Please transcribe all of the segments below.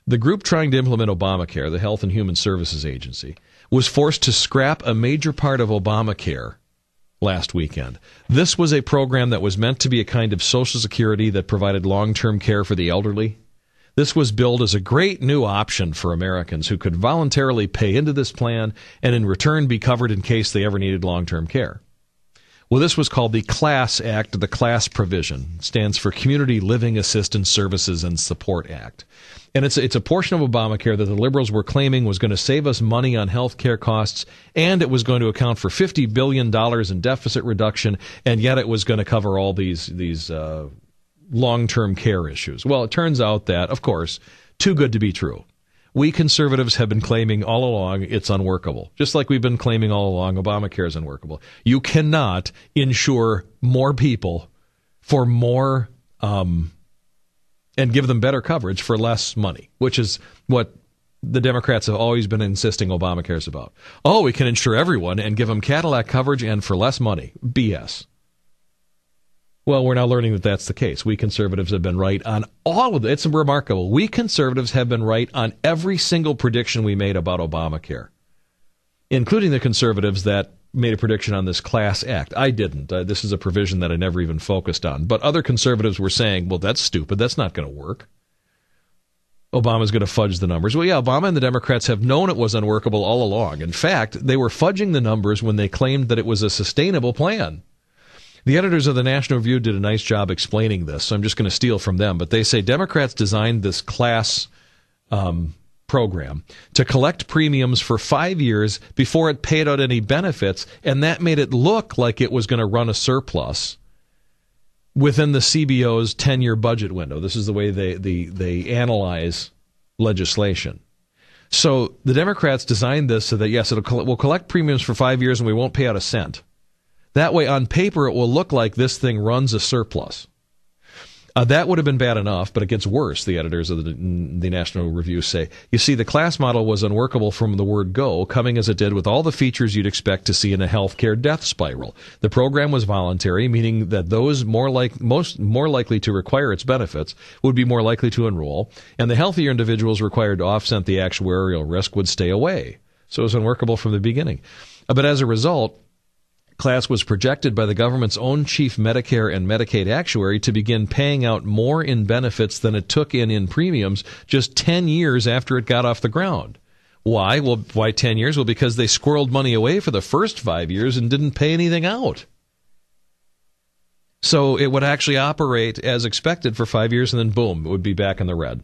The group trying to implement Obamacare, the Health and Human Services Agency, was forced to scrap a major part of Obamacare last weekend. This was a program that was meant to be a kind of Social Security that provided long-term care for the elderly. This was billed as a great new option for Americans who could voluntarily pay into this plan and in return be covered in case they ever needed long-term care. Well, this was called the CLASS Act. The CLASS provision stands for Community Living Assistance Services and Support Act. And it's a portion of Obamacare that the liberals were claiming was going to save us money on health care costs, and it was going to account for $50 billion in deficit reduction, and yet it was going to cover all these long-term care issues. Well, it turns out that, of course, too good to be true. We conservatives have been claiming all along it's unworkable, just like we've been claiming all along Obamacare is unworkable. You cannot insure more people for more and give them better coverage for less money, which is what the Democrats have always been insisting Obamacare is about. Oh, we can insure everyone and give them Cadillac coverage and for less money. BS. Well, we're now learning that that's the case. We conservatives have been right on all of it. It's remarkable. We conservatives have been right on every single prediction we made about Obamacare, including the conservatives that made a prediction on this CLASS Act. I didn't. This is a provision that I never even focused on. But other conservatives were saying, well, that's stupid. That's not going to work. Obama's going to fudge the numbers. Well, yeah, Obama and the Democrats have known it was unworkable all along. In fact, they were fudging the numbers when they claimed that it was a sustainable plan. The editors of the National Review did a nice job explaining this, so I'm just going to steal from them. But they say Democrats designed this CLASS program to collect premiums for 5 years before it paid out any benefits, and that made it look like it was going to run a surplus within the CBO's 10-year budget window. This is the way they analyze legislation. So the Democrats designed this so that, yes, we'll collect premiums for 5 years and we won't pay out a cent. That way, on paper, it will look like this thing runs a surplus. That would have been bad enough, but it gets worse, the editors of the National Review say. You see, the CLASS model was unworkable from the word go, coming as it did with all the features you'd expect to see in a healthcare death spiral. The program was voluntary, meaning that those more likely to require its benefits would be more likely to enroll, and the healthier individuals required to offset the actuarial risk would stay away. So it was unworkable from the beginning. But as a result, CLASS was projected by the government's own chief Medicare and Medicaid actuary to begin paying out more in benefits than it took in premiums just 10 years after it got off the ground. Why? Well, why 10 years? Well, because they squirreled money away for the first 5 years and didn't pay anything out. So it would actually operate as expected for 5 years, and then boom, it would be back in the red.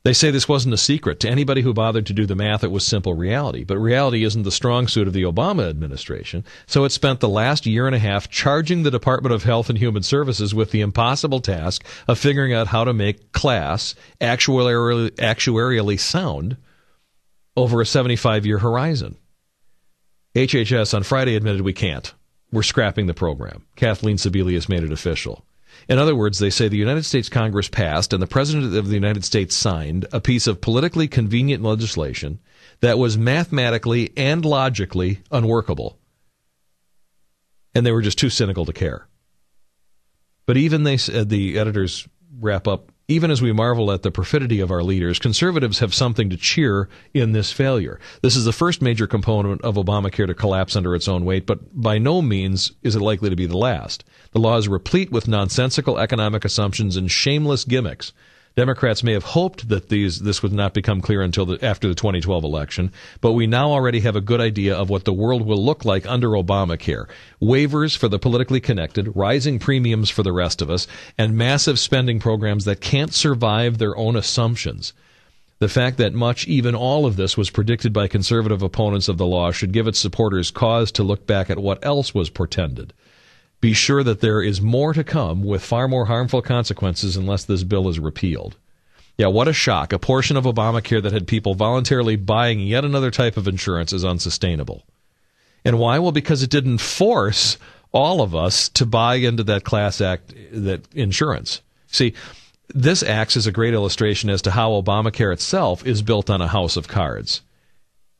They say this wasn't a secret. To anybody who bothered to do the math, it was simple reality. But reality isn't the strong suit of the Obama administration, so it spent the last year and a half charging the Department of Health and Human Services with the impossible task of figuring out how to make CLASS actuarially sound over a 75-year horizon. HHS on Friday admitted we can't. We're scrapping the program. Kathleen Sebelius made it official. In other words, they say the United States Congress passed and the President of the United States signed a piece of politically convenient legislation that was mathematically and logically unworkable. And they were just too cynical to care. But even the editors wrap up, even as we marvel at the perfidy of our leaders, conservatives have something to cheer in this failure. This is the first major component of Obamacare to collapse under its own weight, but by no means is it likely to be the last. The law is replete with nonsensical economic assumptions and shameless gimmicks. Democrats may have hoped that this would not become clear until after the 2012 election, but we now already have a good idea of what the world will look like under Obamacare. Waivers for the politically connected, rising premiums for the rest of us, and massive spending programs that can't survive their own assumptions. The fact that much, even all of this, was predicted by conservative opponents of the law should give its supporters cause to look back at what else was portended. Be sure that there is more to come with far more harmful consequences unless this bill is repealed. Yeah, what a shock. A portion of Obamacare that had people voluntarily buying yet another type of insurance is unsustainable. And why? Well, because it didn't force all of us to buy into that CLASS Act, that insurance. See, this acts as a great illustration as to how Obamacare itself is built on a house of cards.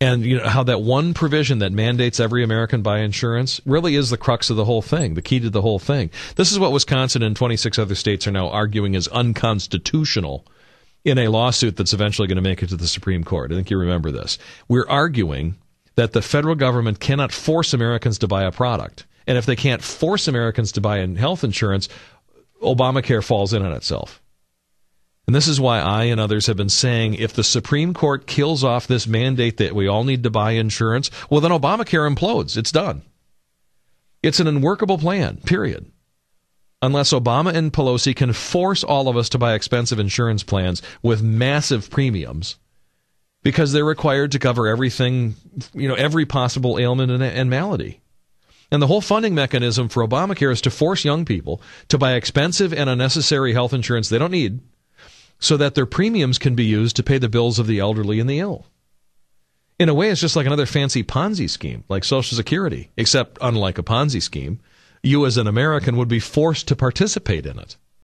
And you know how that one provision that mandates every American buy insurance really is the crux of the whole thing, the key to the whole thing. This is what Wisconsin and 26 other states are now arguing is unconstitutional in a lawsuit that's eventually going to make it to the Supreme Court. I think you remember this. We're arguing that the federal government cannot force Americans to buy a product. And if they can't force Americans to buy health insurance, Obamacare falls in on itself. And this is why I and others have been saying if the Supreme Court kills off this mandate that we all need to buy insurance, well, then Obamacare implodes. It's done. It's an unworkable plan, period. Unless Obama and Pelosi can force all of us to buy expensive insurance plans with massive premiums because they're required to cover everything, every possible ailment and malady. And the whole funding mechanism for Obamacare is to force young people to buy expensive and unnecessary health insurance they don't need so that their premiums can be used to pay the bills of the elderly and the ill. In a way, it's just like another fancy Ponzi scheme, like Social Security, except unlike a Ponzi scheme, you as an American would be forced to participate in it.